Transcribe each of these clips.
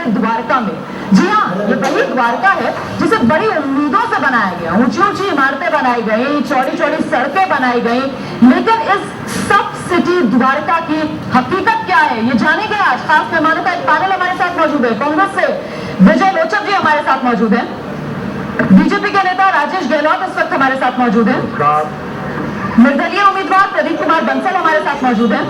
के द्वारका में। जी हाँ, ये वही द्वारका है जिसे बड़ी उम्मीदों से बनाया गया। ऊंची ऊंची इमारतें बनाई गई, चौड़ी चौड़ी सड़कें बनाई गई, लेकिन इस सब सिटी द्वारका की हकीकत क्या है ये जानेंगे आज। खास मेहमानों का एक पैनल हमारे साथ मौजूद है। कांग्रेस से विजय लोचक जी हमारे साथ मौजूद है, बीजेपी के नेता राजेश गहलोत इस वक्त हमारे साथ मौजूद है, निर्दलीय उम्मीदवार प्रदीप कुमार बंसल हमारे साथ मौजूद है,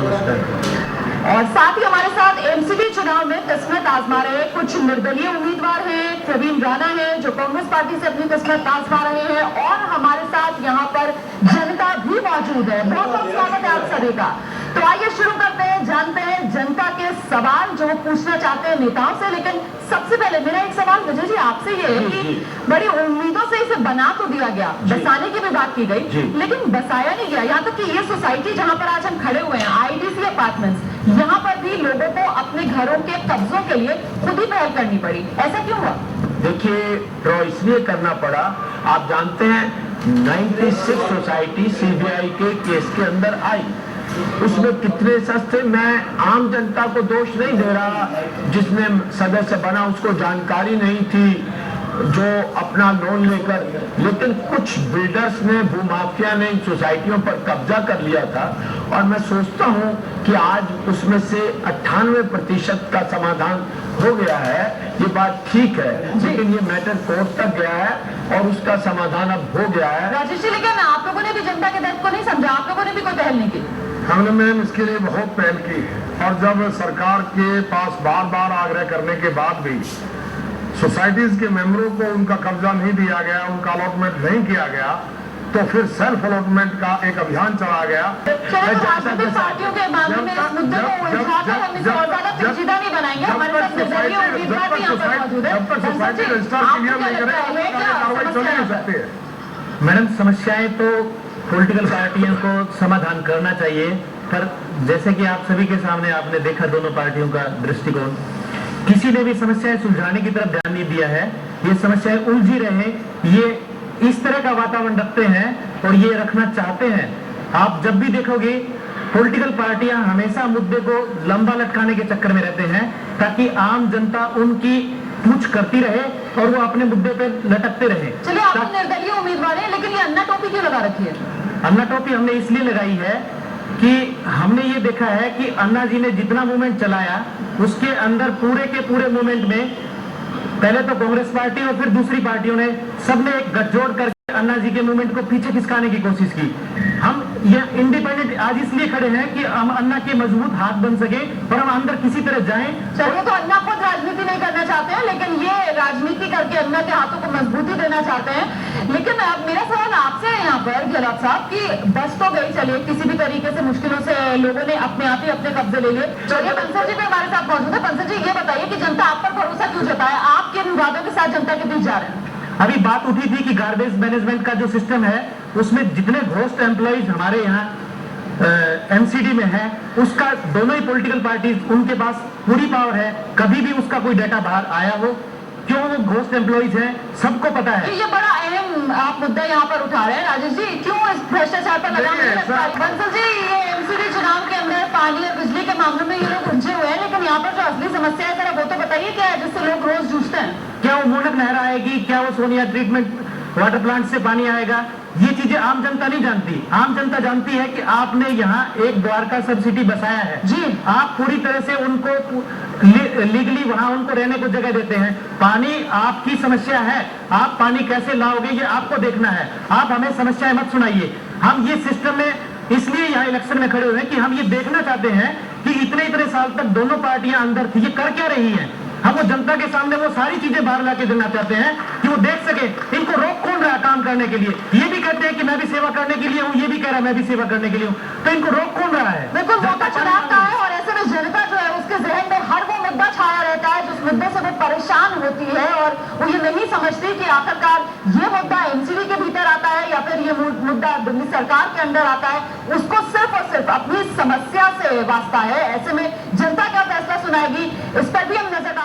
और साथ ही हमारे साथ एमसीडी चुनाव में किस्मत आजमा रहे कुछ निर्दलीय उम्मीदवार हैं। प्रवीण राणा है जो कांग्रेस पार्टी से अपनी किस्मत आजमा रहे हैं, और हमारे साथ यहाँ पर जनता भी मौजूद है। बहुत बहुत स्वागत है आप सभी का। तो आइए शुरू करते हैं, जानते हैं जनता के सवाल जो वो पूछना चाहते हैं नेताओं से। लेकिन सबसे पहले मेरा एक सवाल विजय जी आपसे ये है कि बड़ी उम्मीदों से इसे बना तो दिया गया, बसाने की भी बात की गई, लेकिन बसाया नहीं गया। यहाँ तक कि ये सोसाइटी जहाँ पर आज हम खड़े हुए हैं, आईडीसी अपार्टमेंट्स, यहाँ पर भी लोगों को अपने घरों के कब्जों के लिए खुद ही पहल करनी पड़ी। ऐसा क्यों हुआ? देखिए, ड्रॉ इसलिए करना पड़ा, आप जानते हैं 96 सोसाइटी सीबीआई के केस के अंदर आई, उसमें कितने सस्ते, मैं आम जनता को दोष नहीं दे रहा, जिसने सदस्य बना उसको जानकारी नहीं थी, जो अपना लोन लेकर, लेकिन कुछ बिल्डर्स ने, भूमाफिया ने इन सोसाइटियों पर कब्जा कर लिया था। और मैं सोचता हूं कि आज उसमें से 98% का समाधान हो गया है। ये बात ठीक है, लेकिन ये मैटर कोर्ट तक गया है और उसका समाधान अब हो गया है। राजेश जी, लेकिन आप लोगों ने भी जनता के दर्द को नहीं समझा, आप लोगों ने भी कोई पहल नहीं की। हमने मैम इसके लिए बहुत पहल की है, और जब सरकार के पास बार बार आग्रह करने के बाद भी सोसाइटीज के मेंबरों को उनका कब्जा नहीं दिया गया, उनका अलॉटमेंट नहीं किया गया, तो फिर सेल्फ अलॉटमेंट का एक अभियान चला गया। पार्टियों के मामले में इस मुद्दे को उलझाकर हम इसे और ज्यादा पेचीदा नहीं बनाएंगे। हमारे साथ निर्दलीय उम्मीदवार भी यहाँ पर मौजूद है। सोसाइटी रजिस्ट्रार क्लियर नहीं करे कार्रवाई चल नहीं सकती है। मैडम, समस्याएं तो पॉलिटिकल पार्टियों को समाधान करना चाहिए, पर जैसे कि आप सभी के सामने आपने देखा दोनों पार्टियों का दृष्टिकोण, किसी ने भी समस्याएं सुलझाने की तरफ ध्यान नहीं दिया है। ये समस्याएं उलझी रहे, ये इस तरह का वातावरण रखते हैं और ये रखना चाहते हैं। आप जब भी देखोगे पॉलिटिकल पार्टियां हमेशा मुद्दे को लंबा लटकाने के चक्कर में रहते हैं, ताकि आम जनता उनकी पूछ करती रहे और वो अपने मुद्दे पे लटकते रहे। चलिए, आप निर्दलीय उम्मीदवार हैं, लेकिन ये अन्ना टोपी क्यों लगा रखी है? अन्ना टोपी हमने इसलिए लगाई है कि हमने ये देखा है कि अन्ना जी ने जितना मूवमेंट चलाया, उसके अंदर पूरे के पूरे मूवमेंट में पहले तो कांग्रेस पार्टी और फिर दूसरी पार्टियों ने सबने एक गठजोड़ करके अन्ना जी के मूवमेंट को पीछे खिसकाने की कोशिश की। हम ये इंडिपेंडेंट आज इसलिए खड़े हैं कि हम अन्ना के मजबूत हाथ बन सके और हम अंदर किसी तरह जाएं। चलिए, तो अन्ना खुद राजनीति नहीं करना चाहते हैं, लेकिन ये राजनीति करके अन्ना के हाथों को मजबूती देना चाहते हैं। लेकिन अब मेरा सवाल आपसे है यहाँ पर गहलोत साहब कि बस तो गई, चलिए किसी भी तरीके से मुश्किलों से लोगों ने अपने आप ही अपने कब्जे ले लिए। चलिए, बंसल जी भी हमारे साथ मौजूद है। बंसल जी, ये बताइए कि जनता आप पर भरोसा क्यों जताए, आप किन वादों के साथ जनता के बीच जा रहे हैं? अभी बात उठी थी कि गार्बेज मैनेजमेंट का जो सिस्टम है, उसमें जितने घोस्ट एम्प्लॉइज हमारे यहाँ एमसीडी में है, उसका दोनों ही पॉलिटिकल पार्टीज, उनके पास पूरी पावर है। कभी भी उसका कोई डाटा बाहर आया हो, क्यों वो घोस्ट एम्प्लॉइज हैं, सबको पता है। ये बड़ा अहम आप मुद्दा यहाँ पर उठा रहे हैं राजेश जी, क्यों इस भ्रष्टाचार पर लगाम नहीं लगता? बंसल जी, ये एमसीडी चुनाव के अंदर पानी और बिजली के मामलों में ये लोग उलझे हुए हैं, लेकिन यहाँ पर जो असली समस्या है जरा वो तो बताइए क्या है जिससे लोग रोज जूझते हैं? क्या वो मूलक नहर आएगी, क्या वो सोनिया ट्रीटमेंट वाटर प्लांट से पानी आएगा, ये चीजें आम जनता नहीं जानती। आम जनता जानती है कि आपने यहाँ एक द्वारका सब सिटी बसाया है जी, आप पूरी तरह से उनको लीगली वहां उनको रहने को जगह देते हैं। पानी आपकी समस्या है, आप पानी कैसे लाओगे ये आपको देखना है। आप हमें समस्याएं मत सुनाइए। हम ये सिस्टम में इसलिए यहाँ इलेक्शन में खड़े हुए हैं कि हम ये देखना चाहते हैं कि इतने साल तक दोनों पार्टियां अंदर थी, ये कर क्या रही है। हम वो जनता के सामने वो सारी चीजें बाहर लाके देना चाहते हैं कि वो देख सके इनको रोक कौन रहा है काम करने के लिए। ये भी कहते हैं कि मैं भी सेवा करने के लिए हूँ, ये भी कह रहा है मैं भी सेवा करने के लिए हूँ, तो इनको रोक कौन रहा है? बिल्कुल, वोट चुनाव का है और ऐसे में जनता जो है उसके जहन में हर वो मुद्दा छाया रहता है जिस मुद्दे से वो परेशान होती है, और वो ये नहीं समझती कि आखिरकार ये मुद्दा एमसीडी के भीतर आता है या फिर ये मुद्दा दिल्ली सरकार के अंदर आता है। उसको सिर्फ और सिर्फ अपनी समस्या से वास्ता है। ऐसे में जनता क्या फैसला सुनाएगी, इस पर भी हम नजर